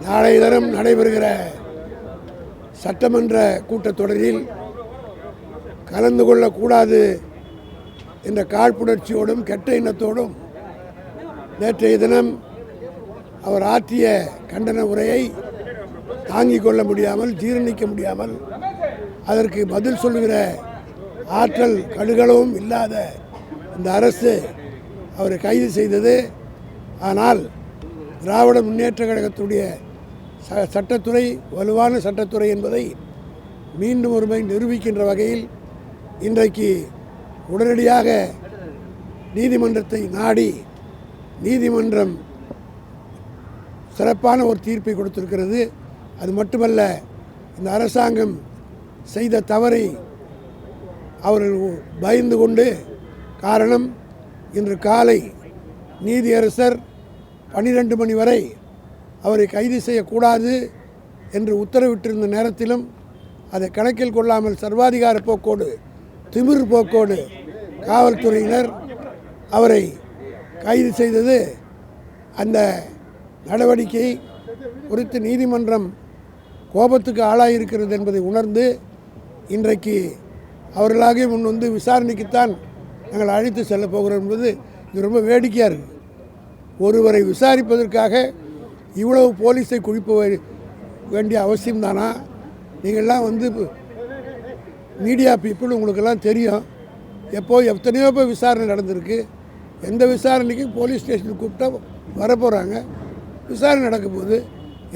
நாளைய தினம் நடைபெறுகிற சட்டமன்ற கூட்டத்தொடரில் கலந்து கொள்ளக்கூடாது என்ற காழ்ப்புணர்ச்சியோடும் கெட்ட எண்ணத்தோடும் நேற்றைய தினம் அவர் ஆற்றிய கண்டன உரையை தாங்கிக் கொள்ள முடியாமல், ஜீரணிக்க முடியாமல், அதற்கு பதில் சொல்லுகிற ஆற்றல் கடுகளவும் இல்லாத இந்த அரசு அவரை கைது செய்தது. ஆனால் திராவிட முன்னேற்ற கழகத்துடைய சட்டத்துறை வலுவான சட்டத்துறை என்பதை மீண்டும் ஒருமுறை நிரூபிக்கின்ற வகையில் இன்றைக்கு உடனடியாக நீதிமன்றத்தை நாடி நீதிமன்றம் சிறப்பான ஒரு தீர்ப்பை கொடுத்திருக்கிறது. அது மட்டுமல்ல, இந்த அரசாங்கம் செய்த தவறை அவர்கள் பயந்து கொண்டு, காரணம் இன்று காலை நீதியரசர் 12 மணி வரை அவரை கைது செய்யக்கூடாது என்று உத்தரவிட்டிருந்த நேரத்திலும் அதை கணக்கில் கொள்ளாமல் சர்வாதிகார போக்கோடு, திமிர் போக்கோடு காவல்துறையினர் அவரை கைது செய்தது. அந்த நடவடிக்கை குறித்து நீதிமன்றம் கோபத்துக்கு ஆளாயிருக்கிறது என்பதை உணர்ந்து இன்றைக்கு அவர்களாக முன் வந்து விசாரணைக்குத்தான் நாங்கள் அழைத்து செல்ல போகிறோம் என்பது இது ரொம்ப வேடிக்கையாக இருக்குது. ஒருவரை விசாரிப்பதற்காக இவ்வளவு போலீஸை குவிப்ப வேண்டிய அவசியம்தானா? நீங்கள்லாம் வந்து மீடியா பீப்புள், உங்களுக்கெல்லாம் தெரியும் எத்தனையோ பேர் விசாரணை நடந்திருக்கு. எந்த விசாரணைக்கும் போலீஸ் ஸ்டேஷனுக்கு கூப்பிட்டா வரப்போகிறாங்க. விசாரணை நடக்கும்போது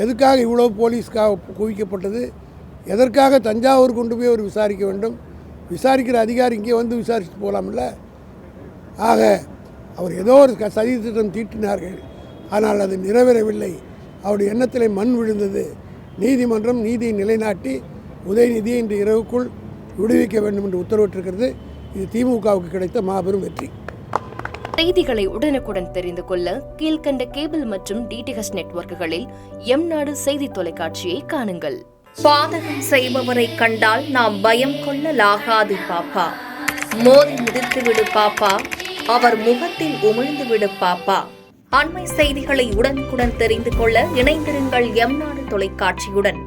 எதுக்காக இவ்வளோ போலீஸ்க்காக குவிக்கப்பட்டது? எதற்காக தஞ்சாவூர் கொண்டு போய் அவர் விசாரிக்க வேண்டும்? விசாரிக்கிற அதிகாரி இங்கே வந்து விசாரிச்சுட்டு போகலாம்ல. ஆக அவர் ஏதோ ஒரு சதி திட்டம் தீட்டினார்கள், ஆனால் அது நிறைவேறவில்லை. அவருடைய எண்ணத்திலே மண் விழுந்தது. நீதிமன்றம் நீதியை நிலைநாட்டி உதயநிதியை இன்று இரவுக்குள் விடுவிக்க வேண்டும் என்று உத்தரவிட்டிருக்கிறது. இது திமுகவுக்கு கிடைத்த மாபெரும் வெற்றி. செய்திகளை உடனுக்குடன் தெரிந்து கொள்ள கீழ்கண்ட கேபிள் மற்றும் டிடிஹெச் நெட்வொர்க்குகளில் எம்நாடு செய்தி தொலைக்காட்சியை காணுங்கள். பாதகம் செய்பவரை கண்டால் நாம் பயம் கொள்ளலாகாது பாப்பா. மோதி மிதித்து விடு பாப்பா, அவர் முகத்தில் உமிழ்ந்து விடு பாப்பா. அண்மை செய்திகளை உடனுக்குடன் தெரிந்து கொள்ள இணைந்திருங்கள் எம்நாடு தொலைக்காட்சியுடன்.